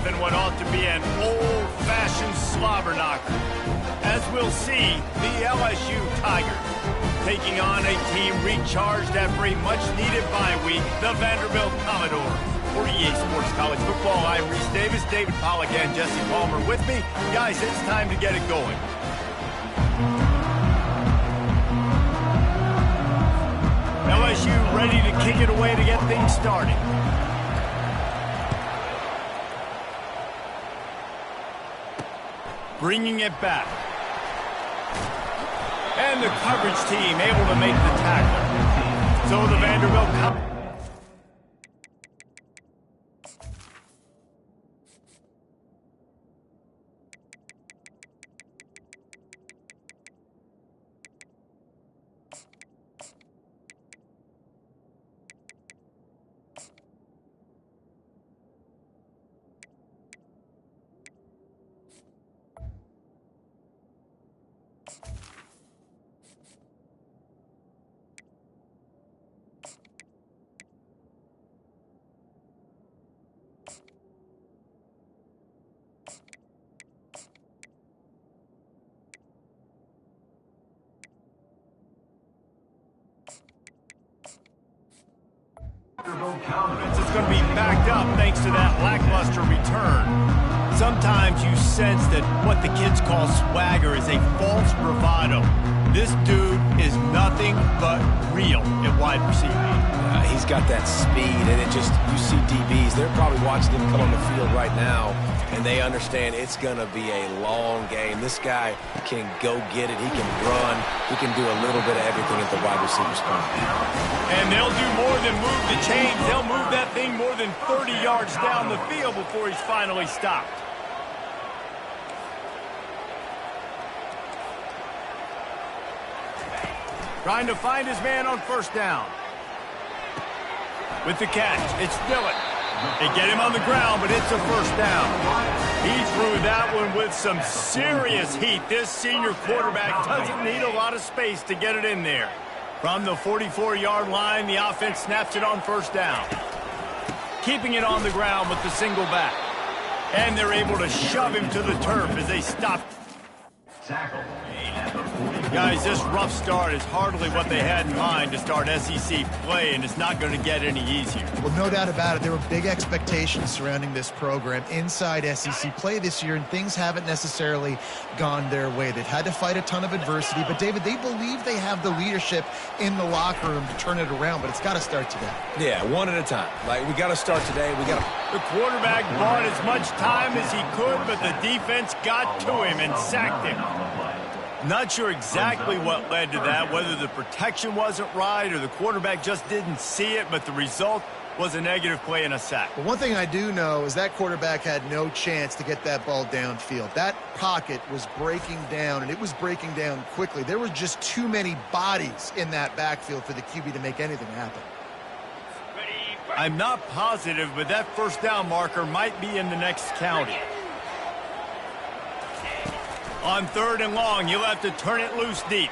off in what ought to be an old-fashioned slobber knocker. As we'll see, the LSU Tigers taking on a team recharged after a much-needed bye week, the Vanderbilt Commodores. For EA Sports College Football, I'm Reese Davis, David Pollack, and Jesse Palmer with me. Guys, it's time to get it going. LSU ready to kick it away to get things started. Bringing it back. And the coverage team able to make the tackle. So the Vanderbilt confidence is going to be backed up thanks to that lackluster return. Sometimes you sense that what the kids call swagger is a false bravado. This dude is nothing but real at wide receiver. He's got that speed, and you see DBs, they're probably watching him come on the field right now, and they understand it's going to be a long game. This guy can go get it. He can run. He can do a little bit of everything at the wide receiver spot. And they'll do more than move the chains. They'll move that thing more than 30 yards down the field before he's finally stopped. Trying to find his man on first down. With the catch, it's Dillon. They get him on the ground, but it's a first down. He threw that one with some serious heat. This senior quarterback doesn't need a lot of space to get it in there. From the 44-yard line, the offense snaps it on first down. Keeping it on the ground with the single back. And they're able to shove him to the turf as they stop. Tackle. Guys, this rough start is hardly what they had in mind to start SEC play, and it's not going to get any easier. Well, no doubt about it. There were big expectations surrounding this program inside SEC play this year, and things haven't necessarily gone their way. They've had to fight a ton of adversity, but, David, they believe they have the leadership in the locker room to turn it around, but it's got to start today. Yeah, one at a time. Like, we got to start today. The quarterback bought as much time as he could, but the defense got to him and sacked him. Not sure exactly what led to that, whether the protection wasn't right or the quarterback just didn't see it, but the result was a negative play and a sack. But one thing I do know is that quarterback had no chance to get that ball downfield. That pocket was breaking down, and it was breaking down quickly. There were just too many bodies in that backfield for the QB to make anything happen. I'm not positive, but that first down marker might be in the next county. On third and long, he'll have to turn it loose deep.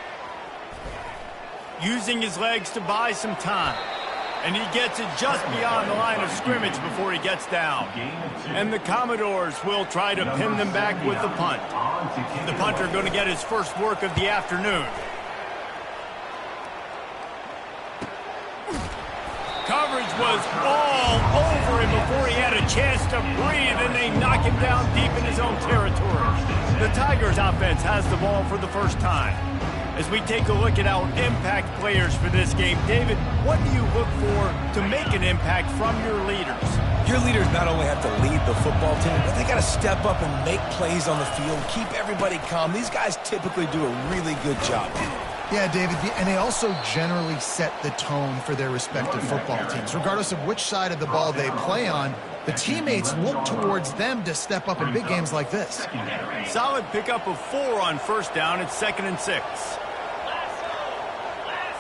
Using his legs to buy some time. And he gets it just beyond the line of scrimmage before he gets down. And the Commodores will try to pin them back with the punt. The punter going to get his first work of the afternoon. Coverage was all over him before he had a chance to breathe, and they knock him down deep in his own territory. The Tigers offense has the ball for the first time. As we take a look at our impact players for this game, David, what do you look for to make an impact from your leaders? Your leaders not only have to lead the football team, but they got to step up and make plays on the field, keep everybody calm. These guys typically do a really good job. Yeah, David, and they also generally set the tone for their respective football teams. Regardless of which side of the ball they play on, the teammates look towards them to step up in big games like this. Solid pickup of 4 on first down. It's 2nd and 6.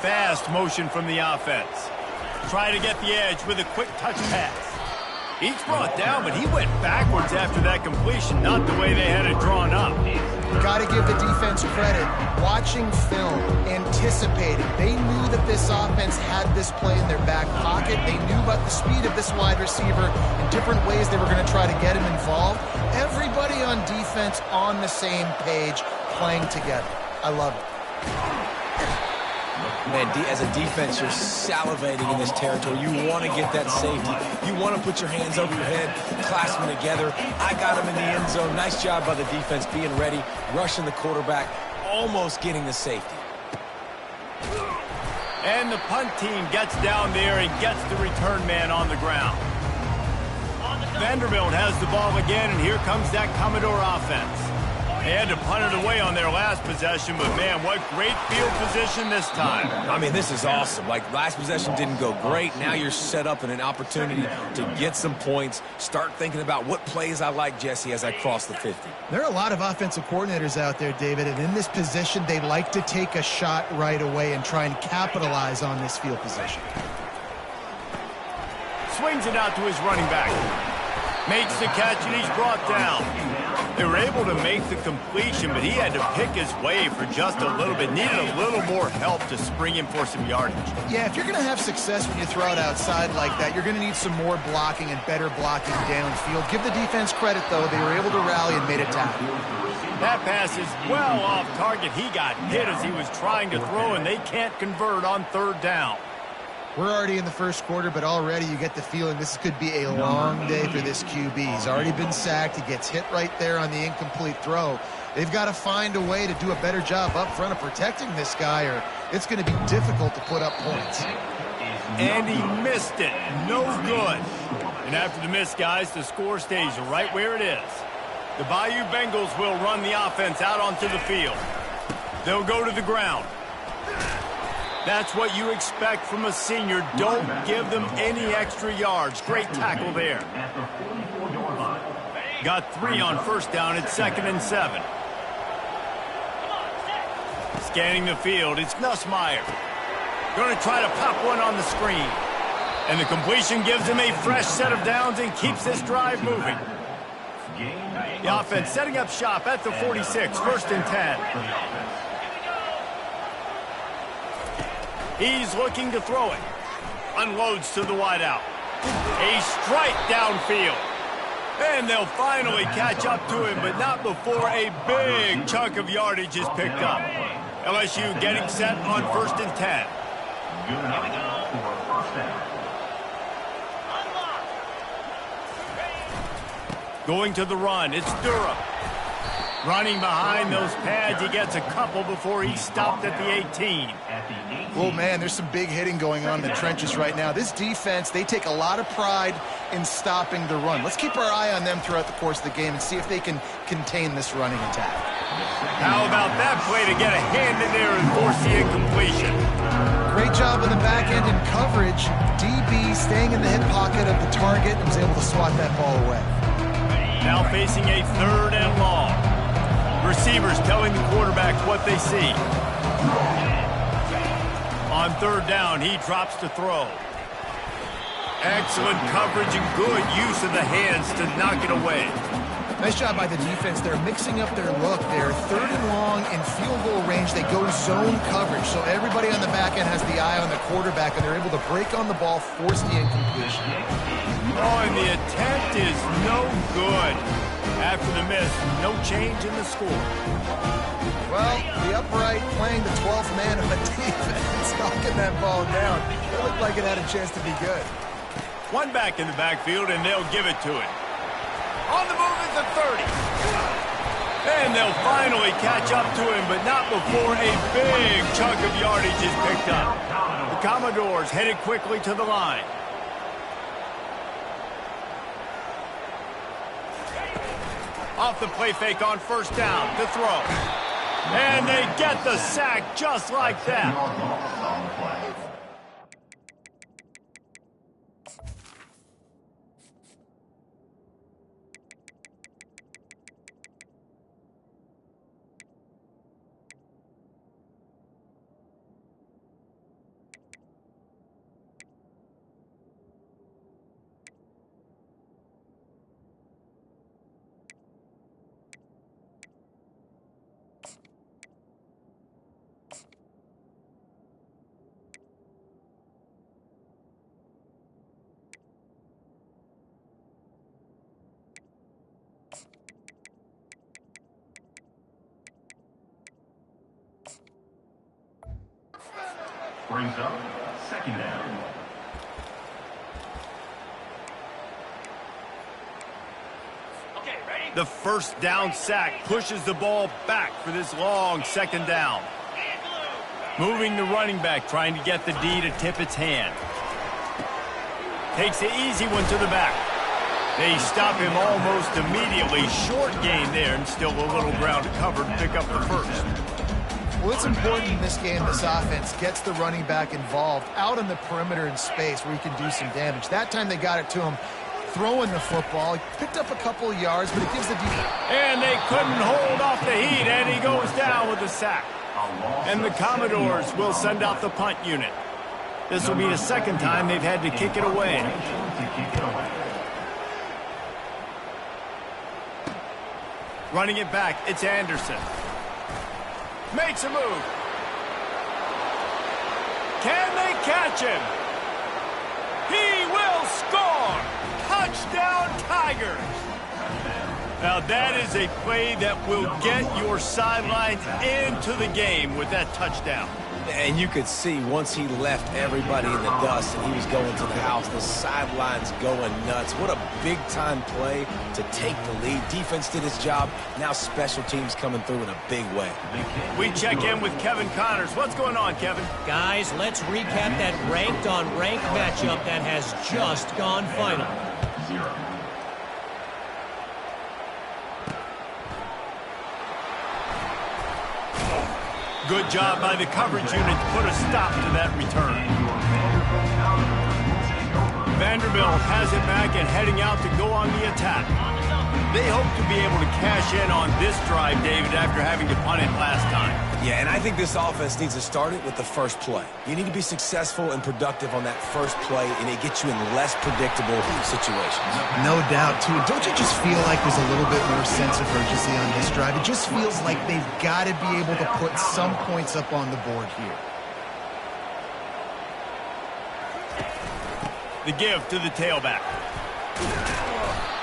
Fast motion from the offense. Try to get the edge with a quick touch pass. He's brought down, but he went backwards after that completion, not the way they had it drawn up. Got to give the defense credit. Watching film, anticipating. They knew that this offense had this play in their back pocket. They knew about the speed of this wide receiver and different ways they were going to try to get him involved. Everybody on defense on the same page, playing together. I love it. Man, as a defense, you're salivating in this territory. You want to get that safety. You want to put your hands over your head, clasp them together. I got him in the end zone. Nice job by the defense being ready, rushing the quarterback, almost getting the safety. And the punt team gets down there and gets the return man on the ground. Vanderbilt has the ball again, and here comes that Commodore offense. They had to punt it away on their last possession, but man, what great field position this time. I mean, this is awesome. Like, last possession didn't go great. Now you're set up in an opportunity to get some points. Start thinking about what plays I like, Jesse, as I cross the 50. There are a lot of offensive coordinators out there, David, and in this position, they like to take a shot right away and try and capitalize on this field position. Swings it out to his running back. Makes the catch, and he's brought down. They were able to make the completion, but he had to pick his way for just a little bit. Needed a little more help to spring him for some yardage. Yeah, if you're going to have success when you throw it outside like that, you're going to need some more blocking and better blocking downfield. Give the defense credit, though. They were able to rally and made a tackle. That pass is well off target. He got hit as he was trying to throw, and they can't convert on third down. We're already in the first quarter, but already you get the feeling this could be a long day for this QB. He's already been sacked. He gets hit right there on the incomplete throw. They've got to find a way to do a better job up front of protecting this guy, or it's going to be difficult to put up points. And he missed it. No good. And after the miss, guys, the score stays right where it is. The Bayou Bengals will run the offense out onto the field. They'll go to the ground. That's what you expect from a senior. Don't give them any extra yards. Great tackle there. Got 3 on first down. It's 2nd and 7. Scanning the field, it's Nussmeier. Going to try to pop one on the screen. And the completion gives him a fresh set of downs and keeps this drive moving. The offense setting up shop at the 46, 1st and 10. He's looking to throw it. Unloads to the wideout. A strike downfield. And they'll finally catch up to him, but not before a big chunk of yardage is picked up. LSU getting set on 1st and 10. Going to the run, it's Durham. Running behind those pads, he gets a couple before he's stopped at the 18. Well, man, there's some big hitting going on in the trenches right now. This defense, they take a lot of pride in stopping the run. Let's keep our eye on them throughout the course of the game and see if they can contain this running attack. How about that play to get a hand in there and force the incompletion? Great job on the back end in coverage. DB staying in the hip pocket of the target and was able to swat that ball away. Now facing a 3rd and long. Receivers telling the quarterback what they see. On 3rd down, he drops to throw. Excellent coverage and good use of the hands to knock it away. Nice job by the defense. They're mixing up their look. They're 3rd and long in field goal range. They go zone coverage, so everybody on the back end has the eye on the quarterback, and they're able to break on the ball, force the incompletion. Oh, and the attempt is no good. After the miss, no change in the score. Well, the upright playing the 12th man of the defense, knocking that ball down. It looked like it had a chance to be good. One back in the backfield, and they'll give it to it. On the move at the 30. And they'll finally catch up to him, but not before a big chunk of yardage is picked up. The Commodores headed quickly to the line. Off the play fake on 1st down to throw. And they get the sack just like that. brings up second down. The first down sack pushes the ball back for this long second down. Moving the running back, trying to get the D to tip its hand. Takes the easy one to the back. They stop him almost immediately. Short gain there, and still a little ground to cover to pick up the first. Well, it's important in this game this offense gets the running back involved out on the perimeter in space where he can do some damage. That time they got it to him throwing the football. He picked up a couple of yards, but it gives the defense. And they couldn't hold off the heat, and he goes down with a sack. And the Commodores will send out the punt unit. This will be the second time they've had to kick it away. Running it back, it's Anderson. Makes a move. Can they catch him? He will score! Touchdown, Tigers! Now that is a play that will get your sidelines into the game with that touchdown. And you could see once he left everybody in the dust and he was going to the house, the sidelines going nuts. What a big-time play to take the lead. Defense did its job. Now special teams coming through in a big way. We check in with Kevin Connors. What's going on, Kevin? Guys, let's recap that ranked-on-ranked matchup that has just gone final. 0. Good job by the coverage unit to put a stop to that return. Vanderbilt has it back and heading out to go on the attack. They hope to be able to cash in on this drive, David, after having to punt it last time. Yeah, and I think this offense needs to start it with the first play. You need to be successful and productive on that first play, and it gets you in less predictable situations. No doubt, too. Don't you just feel like there's a little bit more sense of urgency on this drive? It just feels like they've got to be able to put some points up on the board here. The give to the tailback.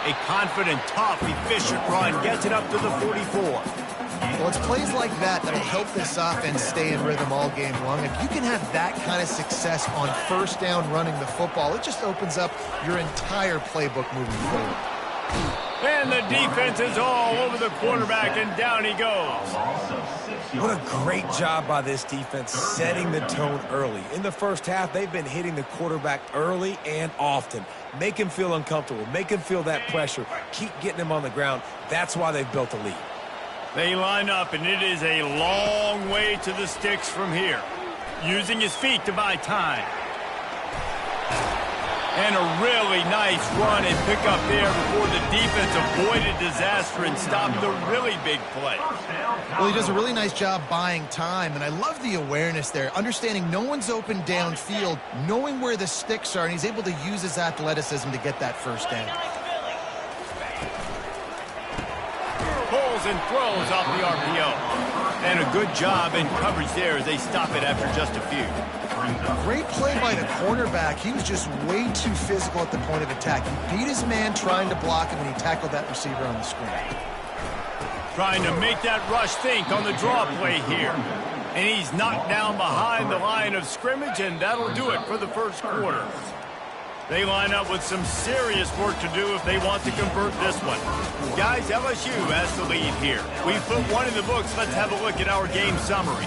A confident, tough, efficient run gets it up to the 44. Well, it's plays like that that'll help this offense stay in rhythm all game long. If you can have that kind of success on first down running the football, it just opens up your entire playbook moving forward. And the defense is all over the quarterback, and down he goes. What a great job by this defense setting the tone early. In the first half, they've been hitting the quarterback early and often. Make him feel uncomfortable. Make him feel that pressure. Keep getting him on the ground. That's why they've built a lead. They line up, and it is a long way to the sticks from here. Using his feet to buy time. And a really nice run and pick up there before the defense avoided disaster and stopped the really big play. Well, he does a really nice job buying time, and I love the awareness there, understanding no one's open downfield, knowing where the sticks are, and he's able to use his athleticism to get that first down. Pulls and throws off the RPO. And a good job in coverage there as they stop it after just a few. Great play by the cornerback. He was just way too physical at the point of attack. He beat his man trying to block him, and he tackled that receiver on the screen. Trying to make that rush think on the draw play here. And he's knocked down behind the line of scrimmage, and that'll do it for the first quarter. They line up with some serious work to do if they want to convert this one. Guys, LSU has the lead here. We've put one in the books. Let's have a look at our game summary.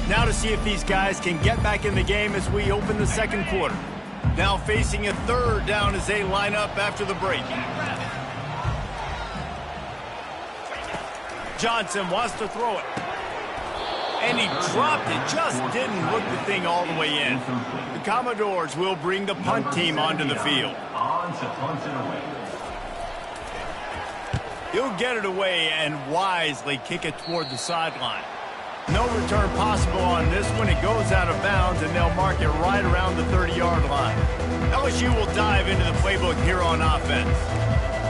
Now to see if these guys can get back in the game as we open the second quarter. Now facing a third down as they line up after the break. Johnson wants to throw it. And he dropped it, just didn't hook the thing all the way in. The Commodores will bring the punt team onto the field. He'll get it away and wisely kick it toward the sideline. No return possible on this one. It goes out of bounds, and they'll mark it right around the 30-yard line. LSU will dive into the playbook here on offense.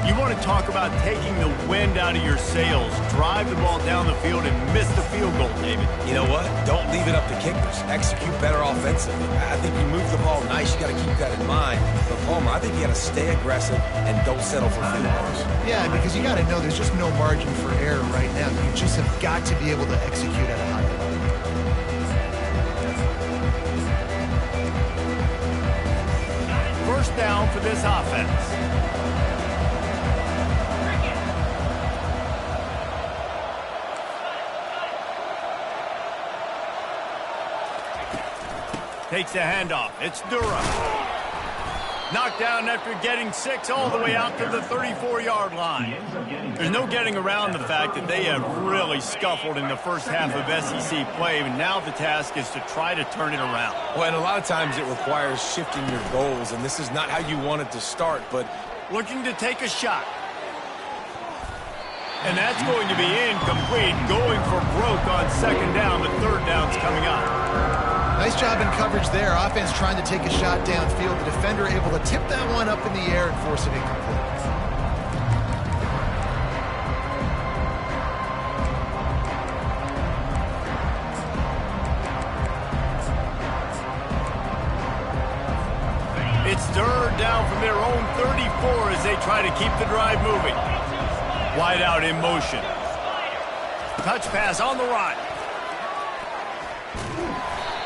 You want to talk about taking the wind out of your sails. Drive the ball down the field and miss the field goal, David. You know what? Don't leave it up to kickers. Execute better offensively. I think you move the ball nice. You got to keep that in mind. But, Palmer, I think you got to stay aggressive and don't settle for field goals. Yeah, because you got to know there's just no margin for error right now. You just have got to be able to execute at a high level. First down for this offense. Takes the handoff. It's Dura. Knocked down after getting 6 all the way out to the 34-yard line. There's no getting around the fact that they have really scuffled in the first half of SEC play, and now the task is to try to turn it around. Well, and a lot of times it requires shifting your goals, and this is not how you want it to start, but looking to take a shot. And that's going to be incomplete, going for broke on second down, but third down's coming up. Nice job in coverage there. Offense trying to take a shot downfield. The defender able to tip that one up in the air and force it incomplete. It's third down from their own 34 as they try to keep the drive moving. Wide out in motion. Touch pass on the right.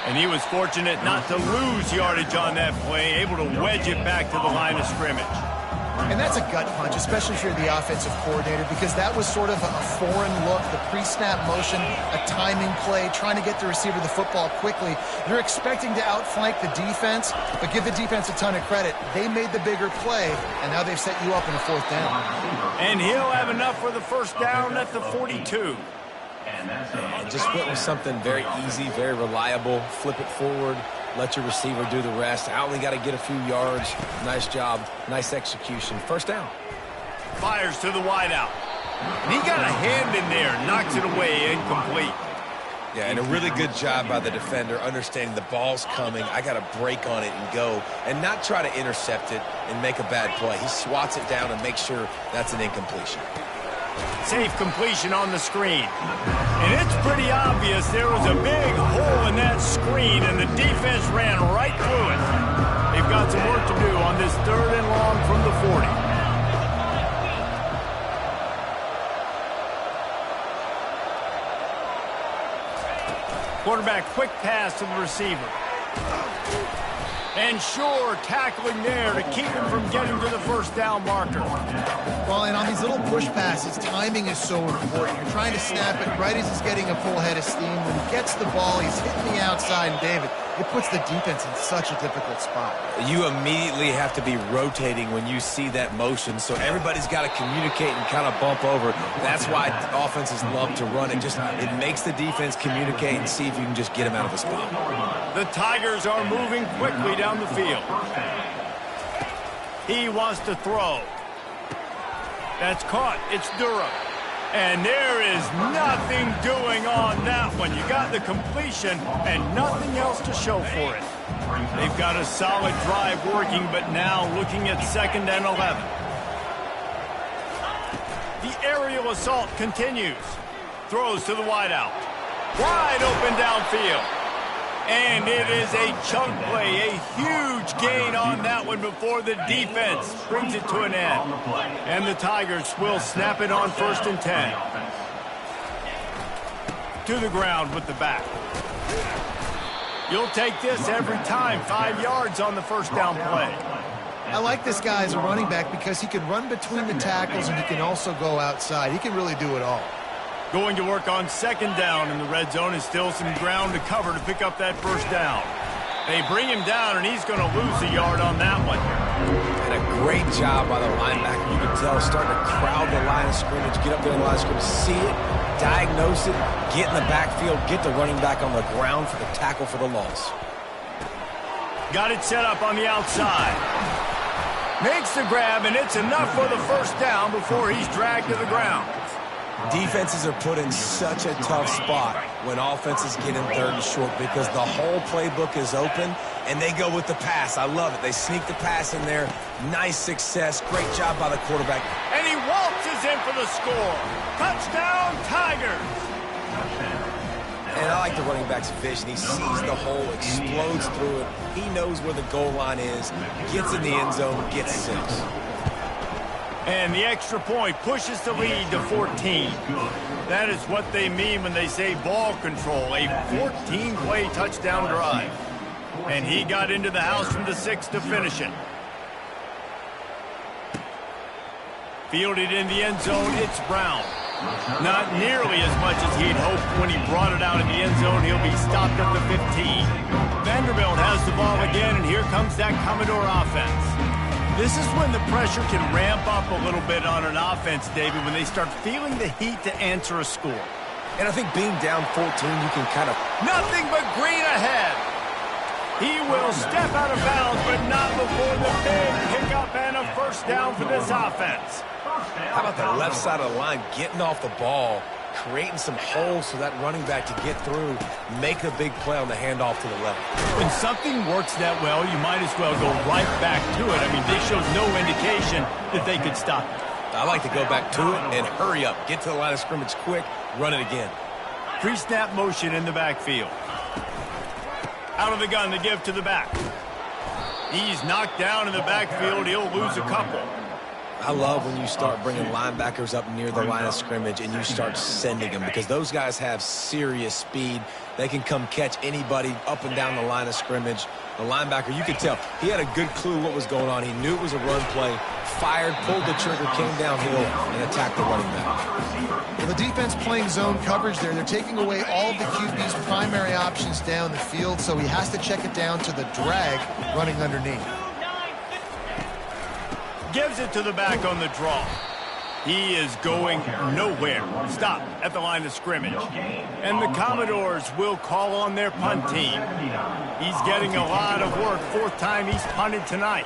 And he was fortunate not to lose yardage on that play, able to wedge it back to the line of scrimmage. And that's a gut punch, especially if you're the offensive coordinator, because that was sort of a foreign look, the pre-snap motion, a timing play, trying to get the receiver the football quickly. You're expecting to outflank the defense, but give the defense a ton of credit. They made the bigger play, and now they've set you up in a fourth down. And he'll have enough for the first down at the 42. And just went with something very easy, very reliable. Flip it forward, let your receiver do the rest. I only got to get a few yards. Nice job, nice execution. First down. Fires to the wideout. And he got a hand in there, knocks it away, incomplete. Yeah, and a really good job by the defender, understanding the ball's coming. I got to break on it and go, and not try to intercept it and make a bad play. He swats it down and makes sure that's an incompletion. Safe completion on the screen. And it's pretty obvious there was a big hole in that screen, and the defense ran right through it. They've got some work to do on this third and long from the 40. Quarterback quick pass to the receiver. And sure, tackling there to keep him from getting to the first down marker. Well, and on these little push passes, timing is so important. You're trying to snap it right as he's getting a full head of steam. When he gets the ball, he's hitting the outside, and David, it puts the defense in such a difficult spot. You immediately have to be rotating when you see that motion, so everybody's got to communicate and kind of bump over. That's why offenses love to run it. It makes the defense communicate and see if you can just get him out of a spot. The Tigers are moving quickly down the field. He wants to throw. That's caught. It's Dura. And there is nothing doing on that one. You got the completion and nothing else to show for it. They've got a solid drive working, but now looking at 2nd and 11. The aerial assault continues. Throws to the wideout. Wide open downfield. And it is a chunk play, a huge gain on that one before the defense brings it to an end. And the Tigers will snap it on 1st and 10. To the ground with the back. You'll take this every time. 5 yards on the first down play. I like this guy as a running back because he can run between the tackles and he can also go outside. He can really do it all. Going to work on 2nd down in the red zone is still some ground to cover to pick up that first down. They bring him down, and he's going to lose a yard on that one. And a great job by the linebacker. You can tell starting to crowd the line of scrimmage, get up there in the line of scrimmage, see it, diagnose it, get in the backfield, get the running back on the ground for the tackle for the loss. Got it set up on the outside. Makes the grab, and it's enough for the first down before he's dragged to the ground. Defenses are put in such a tough spot when offenses get in third and short because the whole playbook is open, and they go with the pass. I love it. They sneak the pass in there. Nice success. Great job by the quarterback. And he waltzes in for the score. Touchdown, Tigers! And I like the running back's vision. He sees the hole, explodes through it. He knows where the goal line is, gets in the end zone, gets 6. And the extra point pushes the lead to 14. That is what they mean when they say ball control, a 14-play touchdown drive. And he got into the house from the 6 to finish it. Fielded in the end zone, it's Brown. Not nearly as much as he'd hoped when he brought it out in the end zone. He'll be stopped at the 15. Vanderbilt has the ball again, and here comes that Commodore offense. This is when the pressure can ramp up a little bit on an offense, David, when they start feeling the heat to answer a score. And I think being down 14, you can kind of... Nothing but green ahead. He will step out of bounds, but not before the big pickup and a first down for this offense. How about the left side of the line getting off the ball, creating some holes for that running back to get through, make a big play on the handoff to the left. When something works that well, you might as well go right back to it. I mean, this shows no indication that they could stop it. I like to go back to it and hurry up. Get to the line of scrimmage quick, run it again. Pre-snap motion in the backfield. Out of the gun, the give to the back. He's knocked down in the backfield. He'll lose a couple. I love when you start bringing linebackers up near the line of scrimmage and you start sending them because those guys have serious speed. They can come catch anybody up and down the line of scrimmage. The linebacker, you could tell, he had a good clue what was going on. He knew it was a run play, fired, pulled the trigger, came downhill, and attacked the running back. Well, the defense playing zone coverage there. They're taking away all of the QB's primary options down the field, so he has to check it down to the drag running underneath. Gives it to the back on the draw. He is going nowhere. Stop at the line of scrimmage. And the Commodores will call on their punt team. He's getting a lot of work. 4th time he's punted tonight.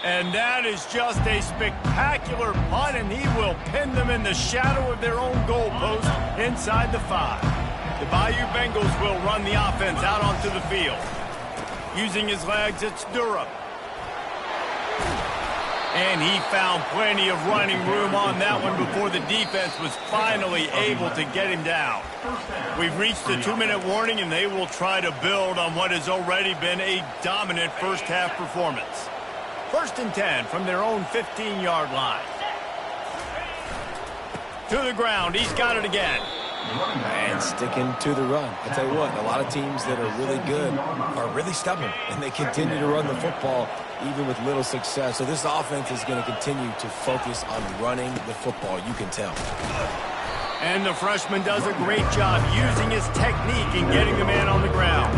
And that is just a spectacular punt, and he will pin them in the shadow of their own goalpost inside the 5. The Bayou Bengals will run the offense out onto the field. Using his legs, it's Durham. And he found plenty of running room on that one before the defense was finally able to get him down. We've reached the 2-minute warning, and they will try to build on what has already been a dominant first-half performance. 1st and 10 from their own 15-yard line. To the ground. He's got it again. And sticking to the run. I tell you what, a lot of teams that are really good are really stubborn, and they continue to run the football even with little success. So this offense is going to continue to focus on running the football, you can tell. And the freshman does a great job using his technique and getting the man on the ground.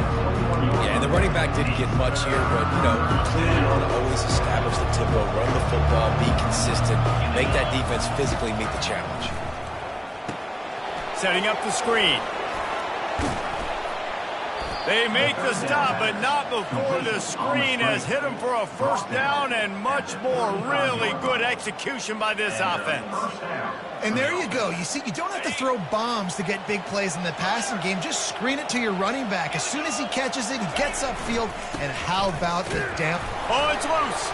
Yeah, and the running back didn't get much here, but, you know, you clearly want to always establish the tempo, run the football, be consistent, make that defense physically meet the challenge. Setting up the screen. They make the stop, but not before the screen has hit him for a first down and much more. Really good execution by this offense. And there you go. You see, you don't have to throw bombs to get big plays in the passing game. Just screen it to your running back. As soon as he catches it, he gets upfield. And how about the damp? Oh, it's loose.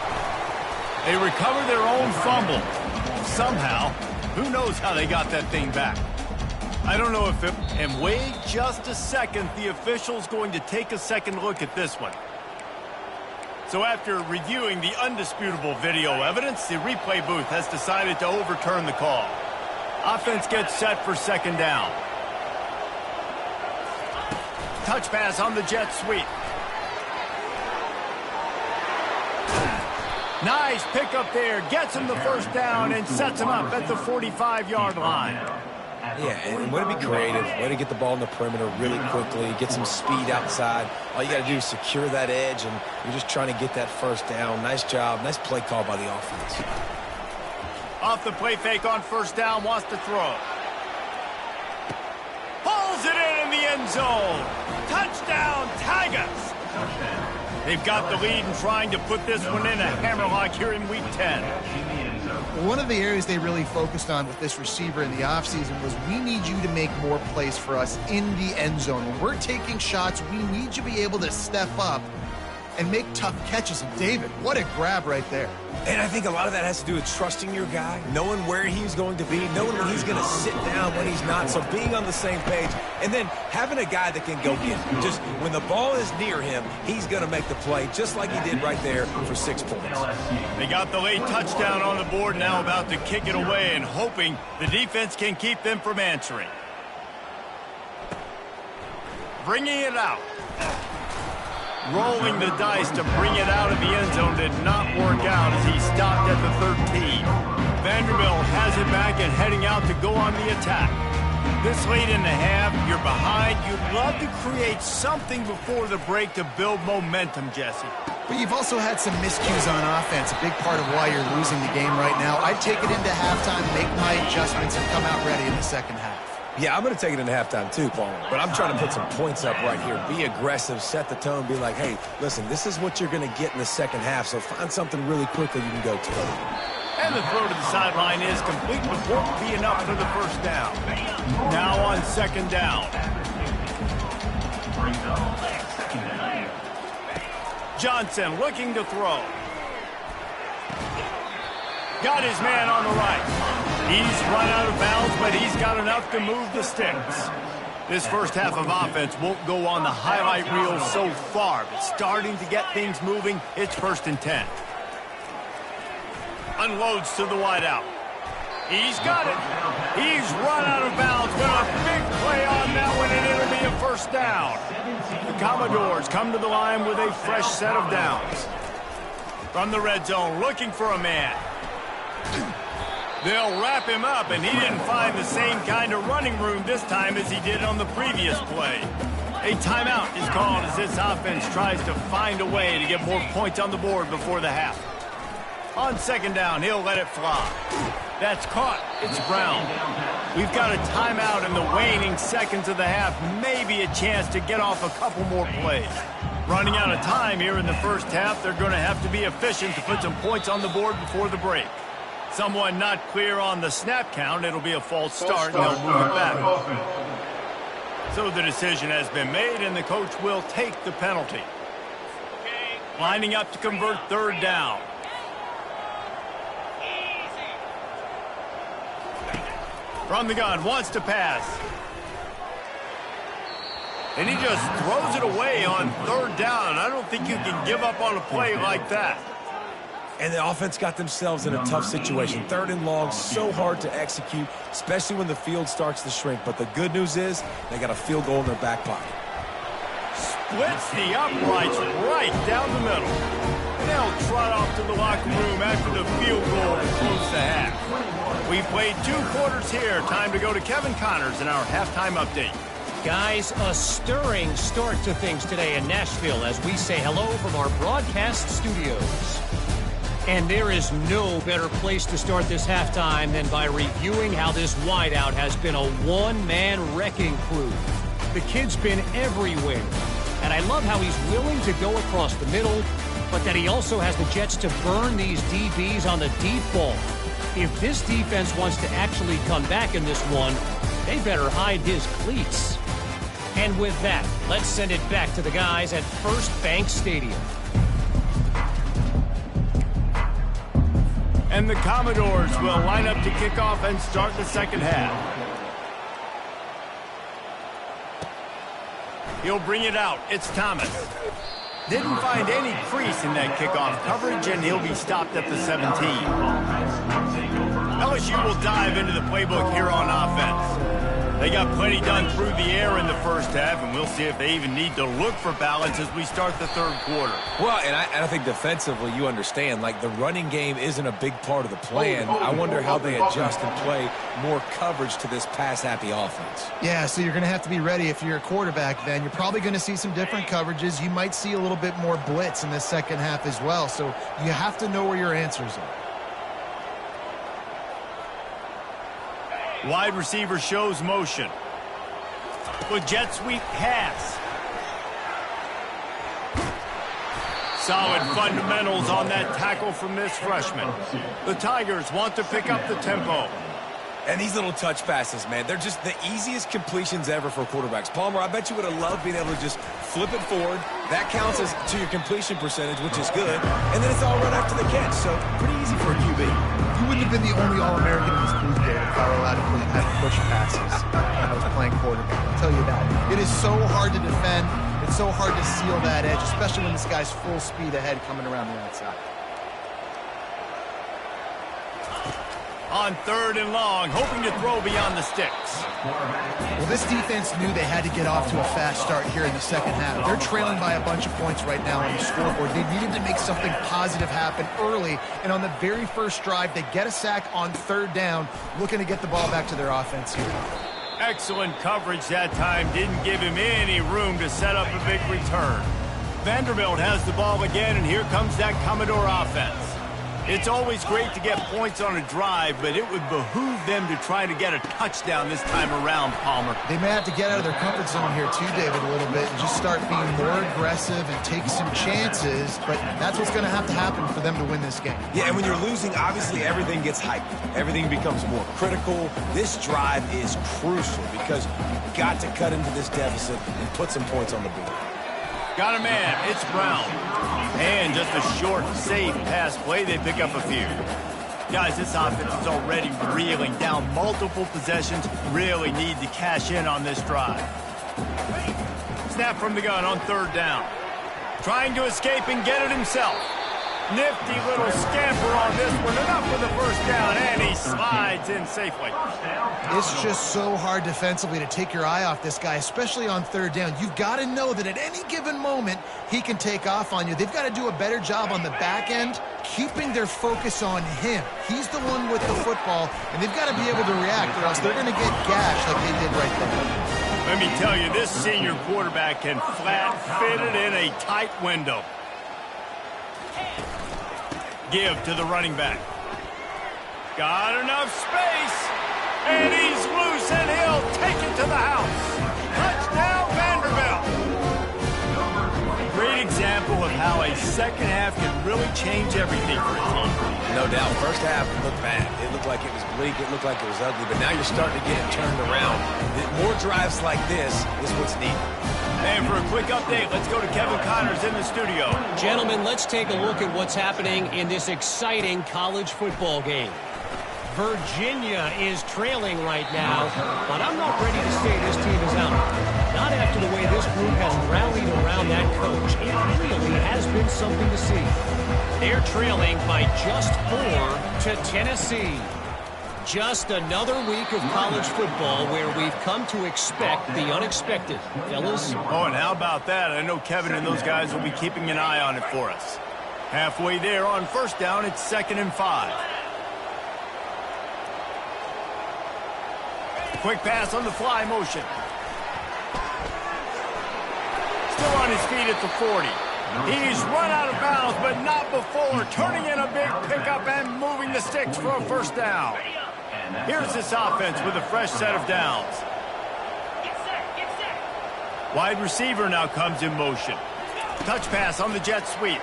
They recover their own fumble. Somehow, who knows how they got that thing back. I don't know if it... And wait just a second. The official's going to take a second look at this one. So after reviewing the undisputable video evidence, the replay booth has decided to overturn the call. Offense gets set for 2nd down. Touch pass on the jet sweep. Nice pickup there. Gets him the first down and sets him up at the 45-yard line. Yeah, and way to be creative, way to get the ball in the perimeter really quickly, get some speed outside. All you got to do is secure that edge, and you're just trying to get that first down. Nice job, nice play call by the offense. Off the play fake on 1st down, wants to throw. Pulls it in the end zone. Touchdown, Tigers. They They've got the lead and trying to put this one in a hammerlock here in Week 10. One of the areas they really focused on with this receiver in the offseason was we need you to make more plays for us in the end zone. When we're taking shots, we need you to be able to step up and make tough catches. And David, what a grab right there. And I think a lot of that has to do with trusting your guy, knowing where he's going to be, knowing when he's going to sit down, when he's not, so being on the same page, and then having a guy that can go get it. Just when the ball is near him, he's going to make the play, just like he did right there for 6 points. They got the late touchdown on the board, now about to kick it away and hoping the defense can keep them from answering. Bringing it out. Rolling the dice to bring it out of the end zone did not work out as he stopped at the 13. Vanderbilt has it back and heading out to go on the attack. This late in the half, you're behind. You'd love to create something before the break to build momentum, Jesse. But you've also had some miscues on offense, a big part of why you're losing the game right now. I'd take it into halftime, make my adjustments, and come out ready in the second half. Yeah, I'm going to take it into halftime too, Paul. But I'm trying to put some points up right here. Be aggressive, set the tone, be like, hey, listen, this is what you're going to get in the second half, so find something really quickly you can go to. And the throw to the sideline is complete, but won't be enough for the first down. Now on second down. Johnson looking to throw. Got his man on the right. He's run out of bounds, but he's got enough to move the sticks. This first half of offense won't go on the highlight reel so far, but starting to get things moving. It's 1st and 10. Unloads to the wideout. He's got it. He's run out of bounds with a big play on that one, and it'll be a first down. The Commodores come to the line with a fresh set of downs. From the red zone, looking for a man. They'll wrap him up, and he didn't find the same kind of running room this time as he did on the previous play. A timeout is called as this offense tries to find a way to get more points on the board before the half. On second down, he'll let it fly. That's caught. It's Brown. We've got a timeout in the waning seconds of the half. Maybe a chance to get off a couple more plays. Running out of time here in the first half, they're going to have to be efficient to put some points on the board before the break. Someone not clear on the snap count. It'll be a false start, and they'll move it back. So the decision has been made, and the coach will take the penalty. Lining up to convert third down. From the gun, wants to pass. And he just throws it away on third down. I don't think you can give up on a play like that. And the offense got themselves in a tough situation. 3rd and long, so hard to execute, especially when the field starts to shrink. But the good news is they got a field goal in their back pocket. Splits the uprights right down the middle. And they'll trot off to the locker room after the field goal to close the half. We've played 2 quarters here. Time to go to Kevin Connors in our halftime update. Guys, a stirring start to things today in Nashville as we say hello from our broadcast studios. And there is no better place to start this halftime than by reviewing how this wideout has been a one-man wrecking crew. The kid's been everywhere, and I love how he's willing to go across the middle, but that he also has the jets to burn these DBs on the deep ball. If this defense wants to actually come back in this one, they better hide his cleats. And with that, let's send it back to the guys at First Bank Stadium. And the Commodores will line up to kick off and start the second half. He'll bring it out. It's Thomas. Didn't find any crease in that kickoff coverage, and he'll be stopped at the 17. LSU will dive into the playbook here on offense. They got plenty done through the air in the first half, and we'll see if they even need to look for balance as we start the third quarter. Well, and I think defensively you understand, like the running game isn't a big part of the plan. I wonder how they adjust and play more coverage to this pass-happy offense. Yeah, so you're going to have to be ready if you're a quarterback then. You're probably going to see some different coverages. You might see a little bit more blitz in the second half as well, so you have to know where your answers are. Wide receiver shows motion. With jet sweep pass. Solid fundamentals on that tackle from this freshman. The Tigers want to pick up the tempo. And these little touch passes, man, they're just the easiest completions ever for quarterbacks. Palmer, I bet you would have loved being able to just flip it forward. That counts as to your completion percentage, which is good. And then it's all run after the catch, so pretty easy for a QB. You wouldn't have been the only All-American in this booth there if I were allowed to have push passes when I was playing quarterback. I'll tell you that. It is so hard to defend. It's so hard to seal that edge, especially when this guy's full speed ahead coming around the outside. On 3rd and long, hoping to throw beyond the sticks. Well, this defense knew they had to get off to a fast start here in the second half. They're trailing by a bunch of points right now on the scoreboard. They needed to make something positive happen early, and on the very first drive, they get a sack on 3rd down, looking to get the ball back to their offense here. Excellent coverage that time. Didn't give him any room to set up a big return. Vanderbilt has the ball again, and here comes that Commodore offense. It's always great to get points on a drive, but it would behoove them to try to get a touchdown this time around, Palmer. They may have to get out of their comfort zone here too, David, a little bit, and just start being more aggressive and take some chances, but that's what's going to have to happen for them to win this game. Yeah, and when you're losing, obviously everything gets hyped. Everything becomes more critical. This drive is crucial because you've got to cut into this deficit and put some points on the board. Got a man. It's Brown. And just a short, safe pass play. They pick up a few. Guys, this offense is already reeling down multiple possessions. Really need to cash in on this drive. Snap from the gun on 3rd down. Trying to escape and get it himself. Nifty little scamper on this one. Enough for the first down, and he slides in safely. It's just so hard defensively to take your eye off this guy, especially on 3rd down. You've got to know that at any given moment, he can take off on you. They've got to do a better job on the back end, keeping their focus on him. He's the one with the football, and they've got to be able to react, or else they're going to get gashed like they did right there. Let me tell you, this senior quarterback can flat fit it in a tight window. Give to the running back. Got enough space. And he's loose, and he'll take it to the house. Touchdown, Vanderbilt. Great example of how a second half can really change everything for a team. No doubt. First half looked bad. It looked like it was bleak. It looked like it was ugly. But now you're starting to get it turned around. More drives like this is what's needed. And for a quick update, let's go to Kevin Connors in the studio. Gentlemen, let's take a look at what's happening in this exciting college football game. Virginia is trailing right now, but I'm not ready to say this team is out. Not after the way this group has rallied around that coach. It really has been something to see. They're trailing by just 4 to Tennessee. Just another week of college football where we've come to expect the unexpected. Fellas? Oh, and how about that? I know Kevin and those guys will be keeping an eye on it for us. Halfway there on 1st down, it's 2nd and 5. Quick pass on the fly motion. Still on his feet at the 40. He's run out of bounds, but not before. Turning in a big pickup and moving the sticks for a 1st down. Here's this offense with a fresh set of downs. Wide receiver now comes in motion. Touch pass on the jet sweep.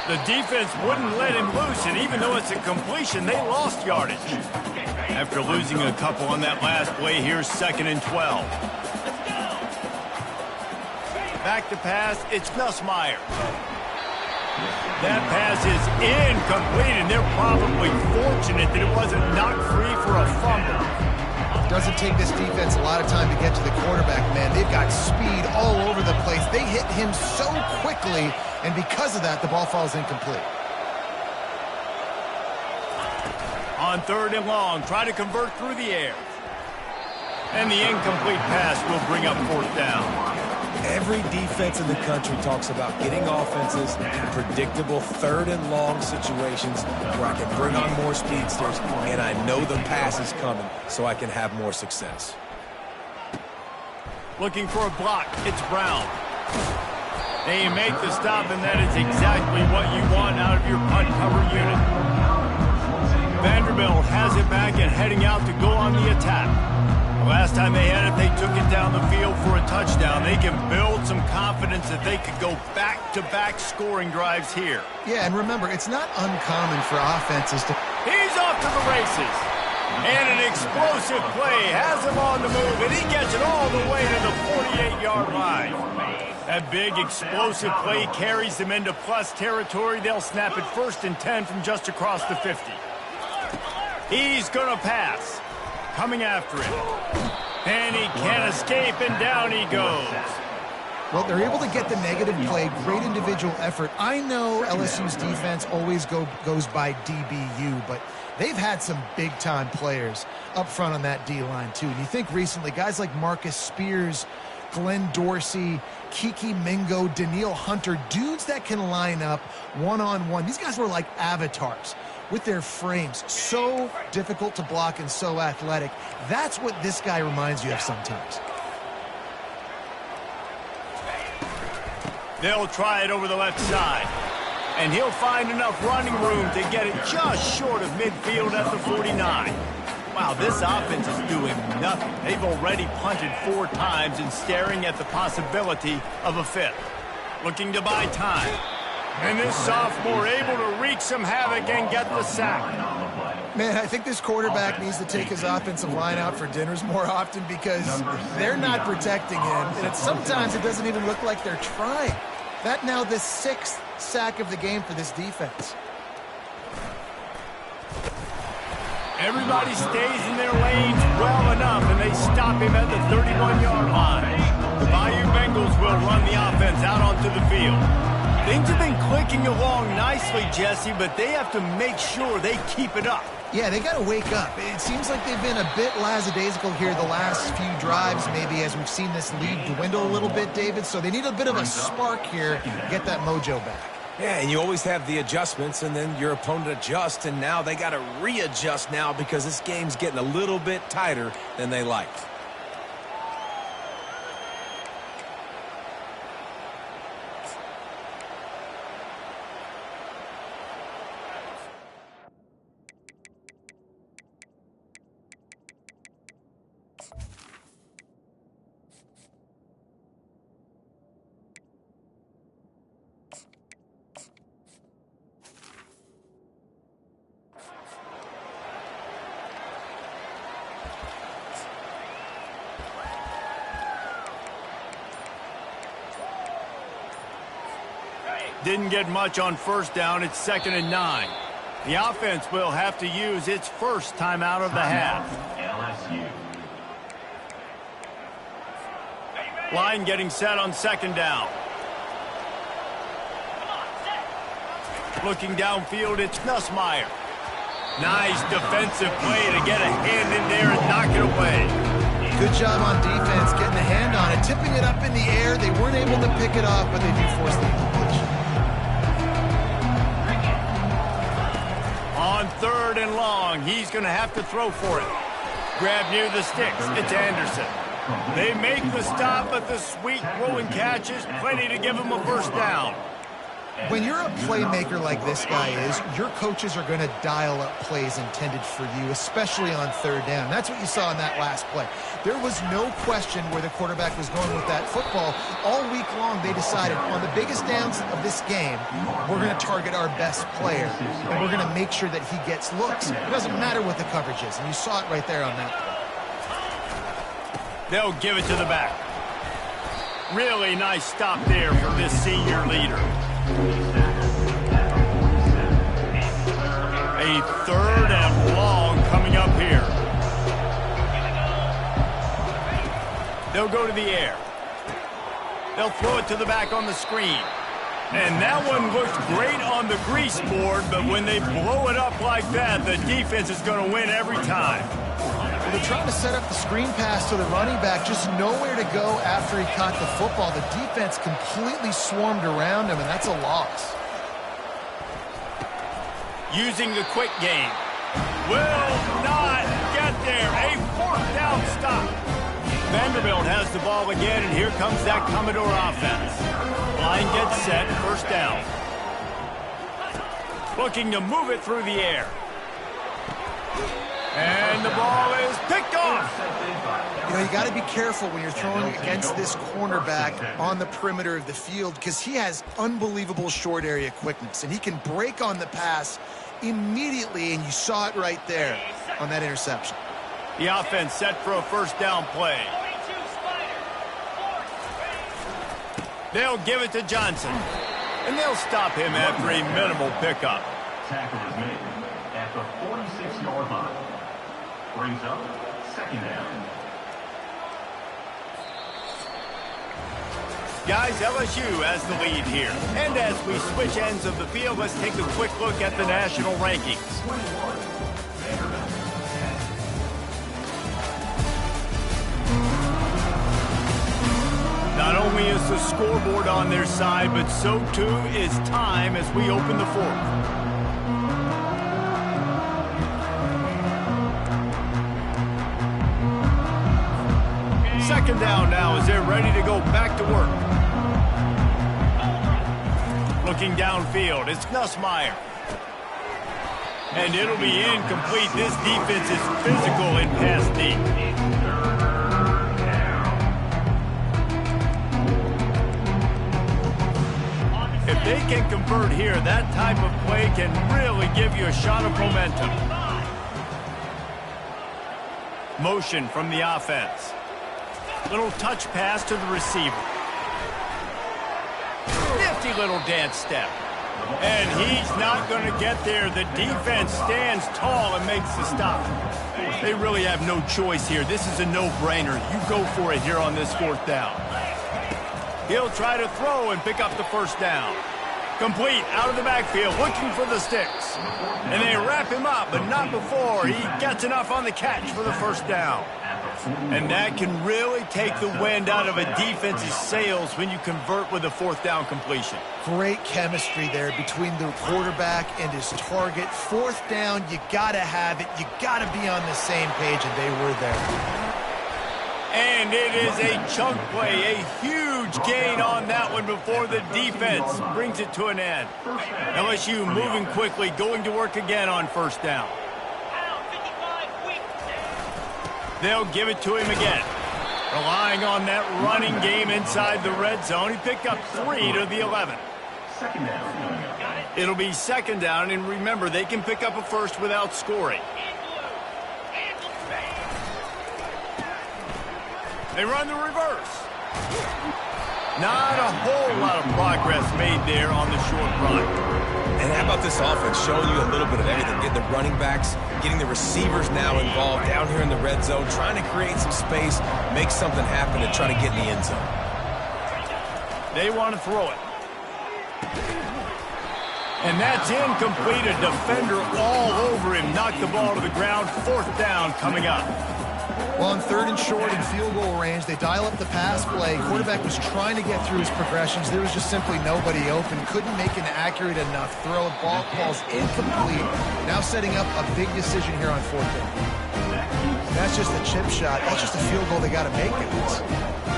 The defense wouldn't let him loose, and even though it's a completion, they lost yardage. After losing a couple on that last play, here's 2nd and 12. Back to pass, it's Nussmeier. That pass is incomplete, and they're probably fortunate that it wasn't knocked free for a fumble. Doesn't take this defense a lot of time to get to the quarterback, man. They've got speed all over the place. They hit him so quickly, and because of that, the ball falls incomplete. On 3rd and long, try to convert through the air. And the incomplete pass will bring up 4th down. Every defense in the country talks about getting offenses in predictable 3rd and long situations where I can bring on more speedsters, and I know the pass is coming, so I can have more success. Looking for a block, it's Brown. They make the stop, and that is exactly what you want out of your punt cover unit. Vanderbilt has it back and heading out to go on the attack. The last time they had it, they took it down the field for a touchdown. They can build build some confidence that they could go back-to-back scoring drives here. Yeah, and remember, it's not uncommon for offenses to... He's off to the races. And an explosive play has him on the move, and he gets it all the way to the 48-yard line. That big explosive play carries them into plus territory. They'll snap it 1st and 10 from just across the 50. He's going to pass. Coming after him. And he can't escape, and down he goes. Well, they're able to get the negative play, great individual effort. I know LSU's defense always goes by DBU, but they've had some big-time players up front on that D-line, too. And you think recently, guys like Marcus Spears, Glenn Dorsey, Kiki Mingo, Daniil Hunter, dudes that can line up one-on-one. These guys were like avatars with their frames. So difficult to block and so athletic. That's what this guy reminds you of sometimes. They'll try it over the left side. And he'll find enough running room to get it just short of midfield at the 49. Wow, this offense is doing nothing. They've already punted 4 times and staring at the possibility of a 5th. Looking to buy time. And this sophomore able to wreak some havoc and get the sack. Man, I think this quarterback needs to take his offensive line out for dinners more often because they're not protecting him. And sometimes it doesn't even look like they're trying. That now the 6th sack of the game for this defense. Everybody stays in their lanes well enough, and they stop him at the 31-yard line. The Bayou Bengals will run the offense out onto the field. Things have been clicking along nicely, Jesse, but they have to make sure they keep it up. Yeah, they got to wake up. It seems like they've been a bit lackadaisical here the last few drives, maybe as we've seen this lead dwindle a little bit, David. So they need a bit of a spark here to get that mojo back. Yeah, and you always have the adjustments, and then your opponent adjusts, and now they got to readjust now because this game's getting a little bit tighter than they like. Didn't get much on 1st down. It's 2nd and 9. The offense will have to use its first timeout of the half. LSU. Line getting set on 2nd down. Looking downfield, it's Nussmeier. Nice defensive play to get a hand in there and knock it away. Good job on defense getting a hand on it, tipping it up in the air. They weren't able to pick it off, but they do force the incompletion. On 3rd and long, he's going to have to throw for it. Grab near the sticks. It's Anderson. They make the stop, but the sweet throwing catch is plenty to give him a 1st down. When you're a playmaker like this guy is, your coaches are going to dial up plays intended for you, especially on 3rd down. That's what you saw in that last play. There was no question where the quarterback was going with that football. All week long, they decided on the biggest downs of this game, we're going to target our best player, and we're going to make sure that he gets looks. It doesn't matter what the coverage is, and you saw it right there on that play. They'll give it to the back. Really nice stop there for this senior leader. A 3rd and long coming up here. They'll go to the air. They'll throw it to the back on the screen. And that one looks great on the grease board, but when they blow it up like that, the defense is going to win every time. Well, they're trying to set up the screen pass to the running back, just nowhere to go after he caught the football. The defense completely swarmed around him, and that's a loss. Using the quick game. Will not get there. A 4th down stop. Vanderbilt has the ball again, and here comes that Commodore offense. Line gets set, 1st down. Looking to move it through the air. And the ball is picked off. You know, you got to be careful when you're throwing against this cornerback on the perimeter of the field because he has unbelievable short area quickness, and he can break on the pass immediately, and you saw it right there on that interception. The offense set for a first down play. They'll give it to Johnson, and they'll stop him after a minimal pickup. Tackle is made at the 46-yard line. Brings up second down. Guys, LSU has the lead here. And as we switch ends of the field, let's take a quick look at the national rankings. Not only is the scoreboard on their side, but so too is time as we open the fourth. Second down now as they're ready to go back to work. Looking downfield, it's Nussmeier. And it'll be incomplete. This defense is physical in pass deep. If they can convert here, that type of play can really give you a shot of momentum. Motion from the offense. Little touch pass to the receiver. Nifty little dance step. And he's not going to get there. The defense stands tall and makes the stop. They really have no choice here. This is a no-brainer. You go for it here on this fourth down. He'll try to throw and pick up the first down. Complete out of the backfield, looking for the sticks. And they wrap him up, but not before he gets enough on the catch for the first down. And that can really take the wind out of a defense's sails when you convert with a fourth down completion. Great chemistry there between the quarterback and his target. Fourth down, you got to have it. You got to be on the same page, and they were there. And it is a chunk play, a huge gain on that one before the defense brings it to an end. LSU moving quickly, going to work again on first down. They'll give it to him again. Relying on that running game inside the red zone. He picked up 3 to the 11. Second down. It'll be second down, and remember, they can pick up a first without scoring. They run the reverse. Not a whole lot of progress made there on the short run. And how about this offense showing you a little bit of everything? Getting the running backs, getting the receivers now involved down here in the red zone, trying to create some space, make something happen, and try to get in the end zone. They want to throw it. And that's incomplete. A defender all over him. Knocked the ball to the ground. Fourth down coming up. Well, on third and short and field goal range, they dial up the pass play. Quarterback was trying to get through his progressions. There was just simply nobody open. Couldn't make an accurate enough throw. Ball's incomplete. Now setting up a big decision here on fourth down. That's just a chip shot. That's just a field goal they got to make at least.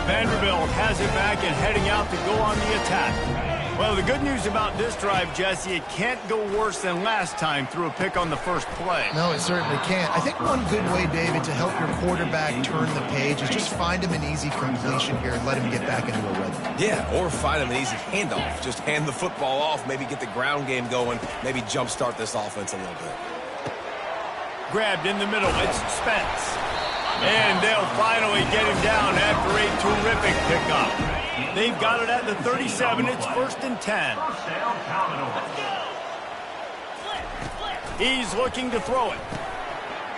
Vanderbilt has it back and heading out to go on the attack. Well, the good news about this drive, Jesse, it can't go worse than last time through a pick on the first play. No, it certainly can't. I think one good way, David, to help your quarterback turn the page is just find him an easy completion here and let him get back into a rhythm. Yeah, or find him an easy handoff. Just hand the football off, maybe get the ground game going, maybe jumpstart this offense a little bit. Grabbed in the middle, it's Spence. And they'll finally get him down after a terrific pickup. They've got it at the 37. It's first and 10. He's looking to throw it.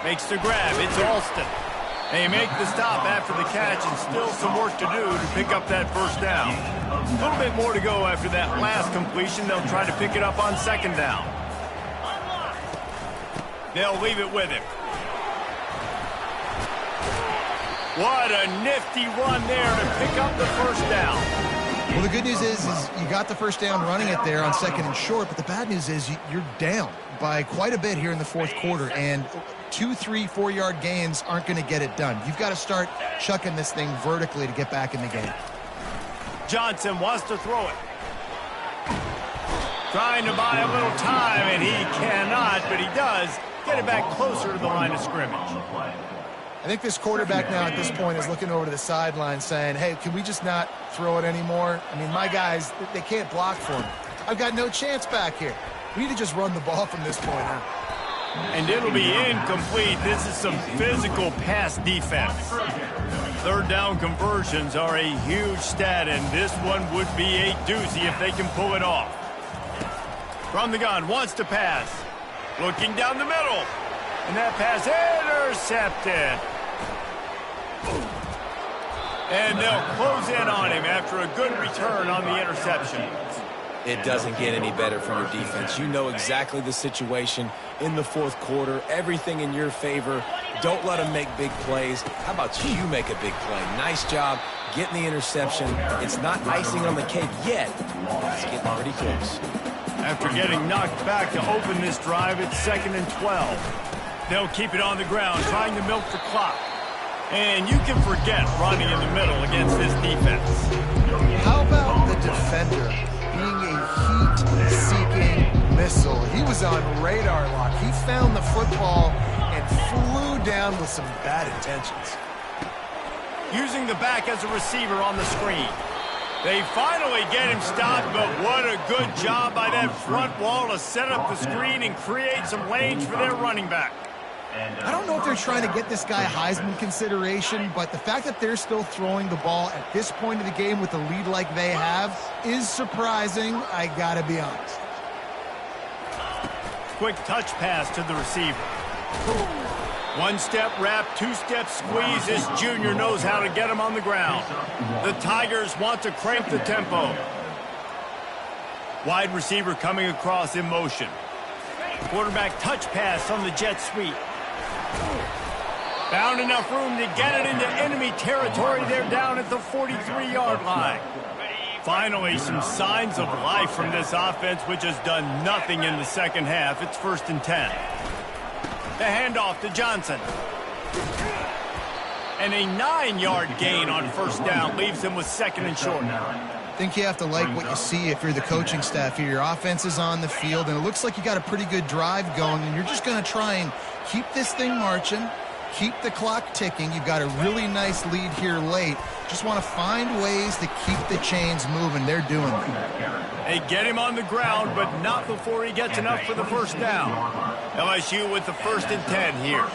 Makes the grab. It's Alston. They make the stop after the catch, and still some work to do to pick up that first down. A little bit more to go after that last completion. They'll try to pick it up on second down. They'll leave it with him. What a nifty run there to pick up the first down. Well, the good news is you got the first down running it there on second and short, but the bad news is you're down by quite a bit here in the fourth quarter, and 2, 3, 4-yard gains aren't going to get it done. You've got to start chucking this thing vertically to get back in the game. Johnson wants to throw it. Trying to buy a little time, and he cannot, but he does get it back closer to the line of scrimmage. I think this quarterback now at this point is looking over to the sideline saying, hey, can we just not throw it anymore? I mean, my guys, they can't block for me. I've got no chance back here. We need to just run the ball from this point on. And it'll be incomplete. This is some physical pass defense. Third down conversions are a huge stat, and this one would be a doozy if they can pull it off. From the gun, wants to pass. Looking down the middle. And that pass intercepted. And they'll close in on him after a good return on the interception. It doesn't get any better for your defense. You know exactly the situation in the fourth quarter. Everything in your favor. Don't let them make big plays. How about you make a big play? Nice job getting the interception. It's not icing on the cake yet. It's getting pretty close. After getting knocked back to open this drive, it's 2nd and 12. They'll keep it on the ground, trying to milk the clock. And you can forget running in the middle against this defense. How about the defender being a heat-seeking missile? He was on radar lock. He found the football and flew down with some bad intentions. Using the back as a receiver on the screen. They finally get him stopped, but what a good job by that front wall to set up the screen and create some lanes for their running back. I don't know if they're trying to get this guy Heisman consideration, but the fact that they're still throwing the ball at this point of the game with a lead like they have is surprising, I gotta be honest. Quick touch pass to the receiver. One-step wrap, two-step squeeze. This junior knows how to get him on the ground. The Tigers want to crank the tempo. Wide receiver coming across in motion. Quarterback touch pass on the jet sweep. Found enough room to get it into enemy territory. They're down at the 43-yard line. Finally, some signs of life from this offense, which has done nothing in the second half. It's 1st and 10. The handoff to Johnson. And a 9-yard gain on 1st down leaves them with 2nd and short. I think you have to like what you see if you're the coaching staff here. Your offense is on the field, and it looks like you got a pretty good drive going, and you're just going to try and keep this thing marching, keep the clock ticking. You've got a really nice lead here late. Just want to find ways to keep the chains moving. They're doing it. They get him on the ground, but not before he gets enough for the 1st down. LSU with the 1st and 10 here.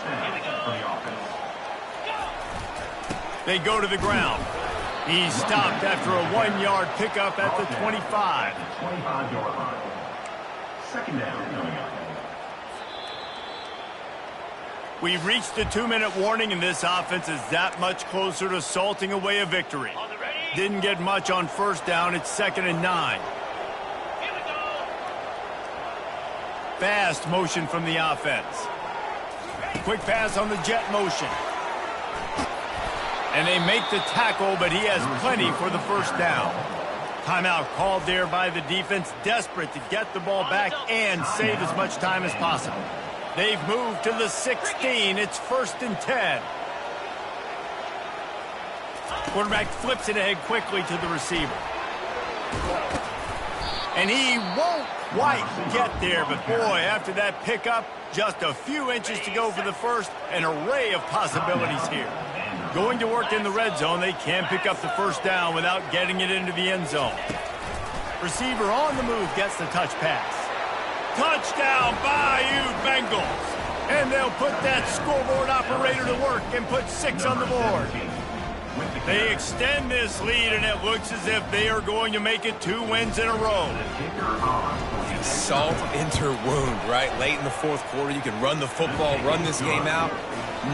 They go to the ground. He's stopped after a 1-yard pickup at the 25. 25-yard line. 2nd down coming up. We've reached the 2-minute warning, and this offense is that much closer to salting away a victory. Didn't get much on 1st down. It's 2nd and 9. Fast motion from the offense. Quick pass on the jet motion. And they make the tackle, but he has plenty for the 1st down. Timeout called there by the defense, desperate to get the ball back and save as much time as possible. They've moved to the 16. It's 1st and 10. Quarterback flips it ahead quickly to the receiver. And he won't quite get there, but boy, after that pickup, just a few inches to go for the 1st, an array of possibilities here. Going to work in the red zone, they can pick up the 1st down without getting it into the end zone. Receiver on the move gets the touch pass. Touchdown, Bayou Bengals. And they'll put that scoreboard operator to work and put 6 on the board. They extend this lead, and it looks as if they are going to make it 2 wins in a row. Salt into wound, right? Late in the fourth quarter, you can run the football, run this game out.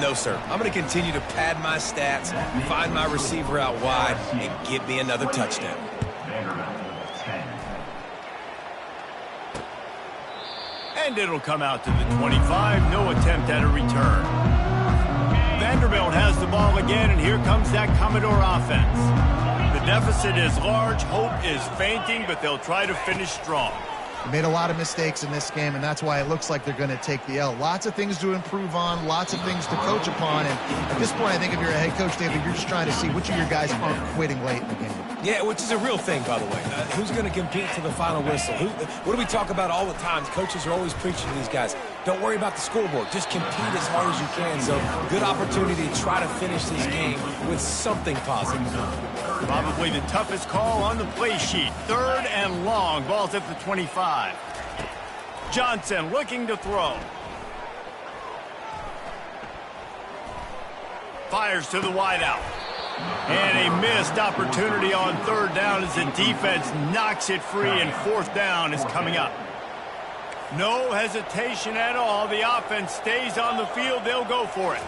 No, sir. I'm going to continue to pad my stats, find my receiver out wide, and get me another touchdown. And it'll come out to the 25. No attempt at a return. Vanderbilt has the ball again, and here comes that Commodore offense. The deficit is large. Hope is fainting, but they'll try to finish strong. They made a lot of mistakes in this game, and that's why it looks like they're going to take the L. Lots of things to improve on, lots of things to coach upon, and at this point, I think if you're a head coach, David, you're just trying to see which of your guys aren't quitting late in the game. Yeah, which is a real thing, by the way. Who's going to compete to the final whistle? What do we talk about all the time? Coaches are always preaching to these guys. Don't worry about the scoreboard. Just compete as hard as you can. So good opportunity to try to finish this game with something positive. Probably the toughest call on the play sheet. 3rd and long. Ball's at the 25. Johnson looking to throw. Fires to the wideout. And a missed opportunity on 3rd down as the defense knocks it free, and 4th down is coming up. No hesitation at all. The offense stays on the field. They'll go for it.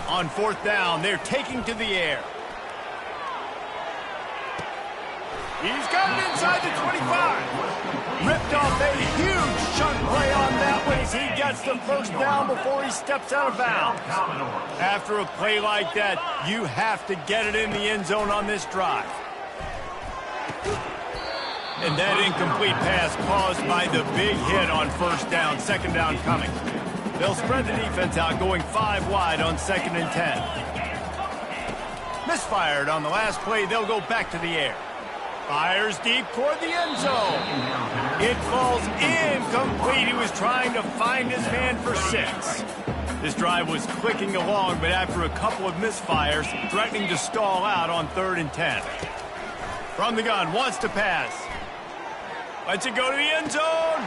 On 4th down, they're taking to the air. He's got it inside the 25. Ripped off a huge chunk play on that one as he gets the 1st down before he steps out of bounds. After a play like that, you have to get it in the end zone on this drive. And that incomplete pass caused by the big hit on 1st down. 2nd down coming. They'll spread the defense out, going 5 wide on 2nd and 10. Misfired on the last play. They'll go back to the air. Fires deep toward the end zone. It falls incomplete. He was trying to find his man for 6. This drive was clicking along, but after a couple of misfires, threatening to stall out on 3rd and 10. From the gun, wants to pass. Lets it go to the end zone.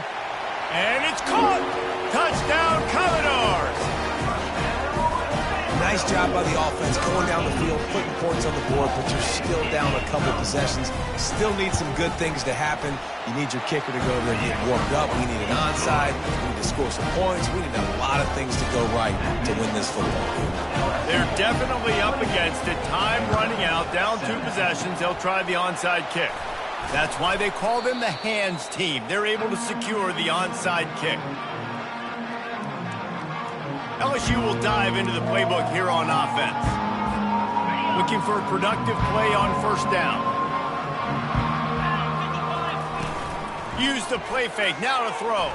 And it's caught. Touchdown, Commodores. Nice job by the offense going down the field, putting points on the board, but you're still down a couple possessions. Still need some good things to happen. You need your kicker to go over there and get warmed up. We need an onside. We need to score some points. We need a lot of things to go right to win this football game. They're definitely up against it. Time running out, down 2 possessions. They'll try the onside kick. That's why they call them the hands team. They're able to secure the onside kick. LSU will dive into the playbook here on offense. Looking for a productive play on 1st down. Use the play fake, now to throw.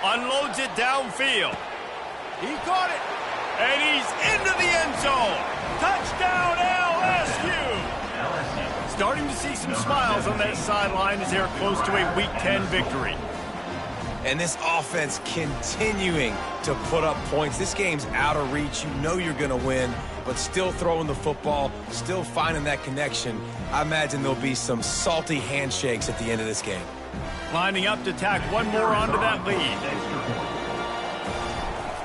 Unloads it downfield. He caught it, and he's into the end zone. Touchdown, LSU! Starting to see some smiles on that sideline as they're close to a Week 10 victory. And this offense continuing to put up points. This game's out of reach. You know you're going to win, but still throwing the football, still finding that connection. I imagine there'll be some salty handshakes at the end of this game. Lining up to tack one more onto that lead.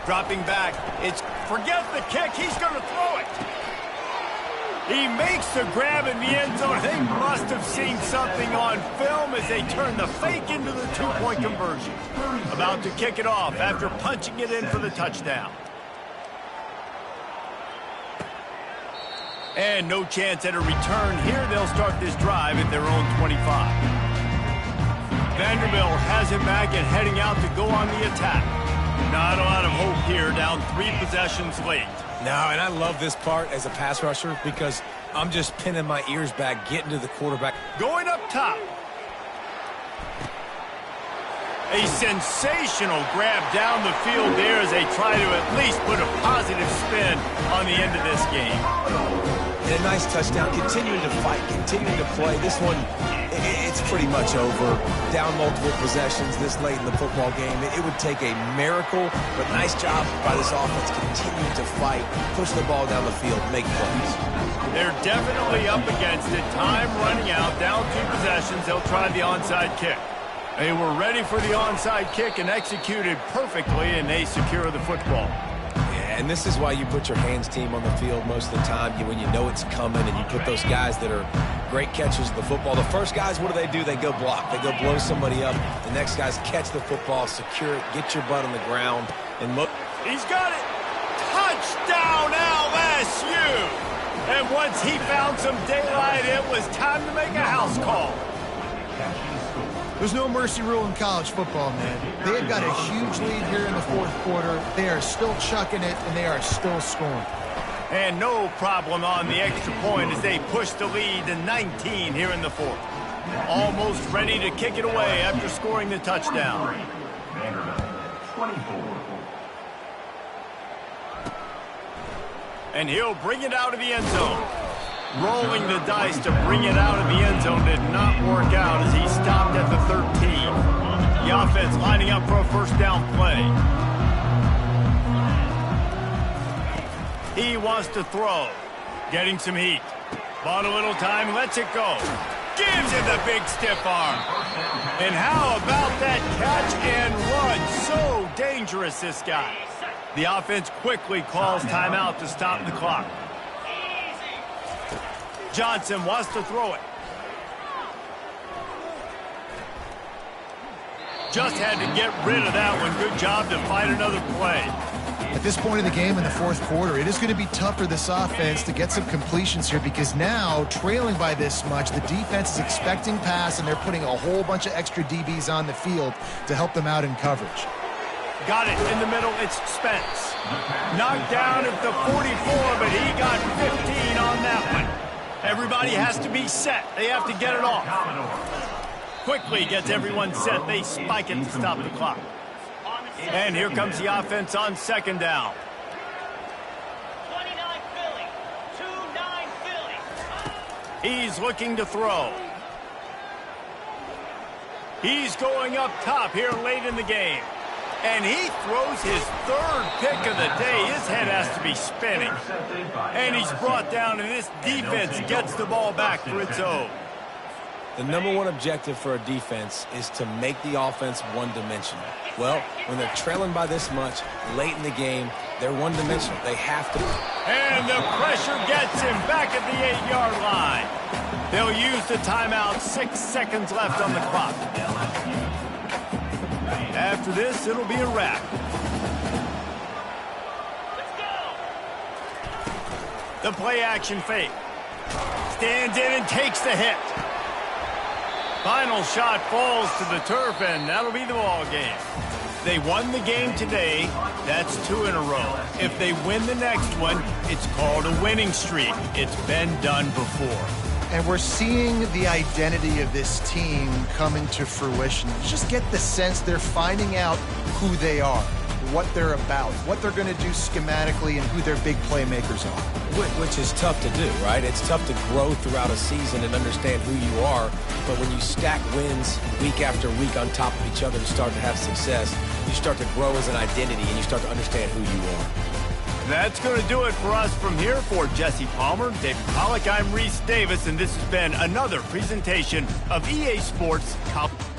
Dropping back. It's forget the kick. He's going to throw it. He makes the grab in the end zone. They must have seen something on film as they turn the fake into the 2-point conversion. About to kick it off after punching it in for the touchdown. And no chance at a return here. They'll start this drive at their own 25. Vanderbilt has him back and heading out to go on the attack. Not a lot of hope here, down 3 possessions late. No, and I love this part as a pass rusher because I'm just pinning my ears back, getting to the quarterback. Going up top. A sensational grab down the field there as they try to at least put a positive spin on the end of this game. And a nice touchdown, continuing to fight, continuing to play. This one, it's pretty much over. Down multiple possessions this late in the football game. It would take a miracle, but nice job by this offense continuing to fight, push the ball down the field, make plays. They're definitely up against it. Time running out, down 2 possessions. They'll try the onside kick. They were ready for the onside kick and executed perfectly, and they secure the football. And this is why you put your hands team on the field most of the time, when you know it's coming, and you put those guys that are great catchers of the football. The first guys, what do? They go block. They go blow somebody up. The next guys catch the football, secure it, get your butt on the ground, and look. He's got it. Touchdown, LSU! And once he found some daylight, it was time to make a house call. There's no mercy rule in college football, man. They've got a huge lead here in the 4th quarter. They are still chucking it, and they are still scoring. And no problem on the extra point as they push the lead to 19 here in the 4th. Almost ready to kick it away after scoring the touchdown. And he'll bring it out of the end zone. Rolling the dice to bring it out of the end zone did not work out as he stopped at the 13. The offense lining up for a 1st down play. He wants to throw. Getting some heat. Bought a little time, lets it go. Gives him the big stiff arm. And how about that catch and run? So dangerous, this guy. The offense quickly calls timeout to stop the clock. Johnson wants to throw it. Just had to get rid of that one. Good job to fight another play. At this point in the game in the fourth quarter, it is going to be tough for this offense to get some completions here because now, trailing by this much, the defense is expecting pass, and they're putting a whole bunch of extra DBs on the field to help them out in coverage. Got it in the middle. It's Spence. Knocked down at the 44, but he got 15 on that one. Everybody has to be set. They have to get it off. Quickly gets everyone set. They spike it to stop the clock. And here comes the offense on second down. 29 Philly. 2-9 Philly. He's looking to throw. He's going up top here late in the game. And he throws his third pick of the day. His head has to be spinning. And he's brought down, and this defense gets the ball back for its own. The number one objective for a defense is to make the offense one-dimensional. Well, when they're trailing by this much late in the game, they're one-dimensional. They have to. And the pressure gets him back at the 8-yard line. They'll use the timeout. 6 seconds left on the clock. After this, it'll be a wrap. The play-action fake. Stands in and takes the hit. Final shot falls to the turf, and that'll be the ball game. They won the game today. That's 2 in a row. If they win the next one, it's called a winning streak. It's been done before. And we're seeing the identity of this team coming to fruition. You just get the sense they're finding out who they are, what they're about, what they're going to do schematically, and who their big playmakers are. Which is tough to do, right? It's tough to grow throughout a season and understand who you are. But when you stack wins week after week on top of each other and start to have success, you start to grow as an identity and you start to understand who you are. That's going to do it for us from here. For Jesse Palmer, David Pollack, I'm Reese Davis, and this has been another presentation of EA Sports College.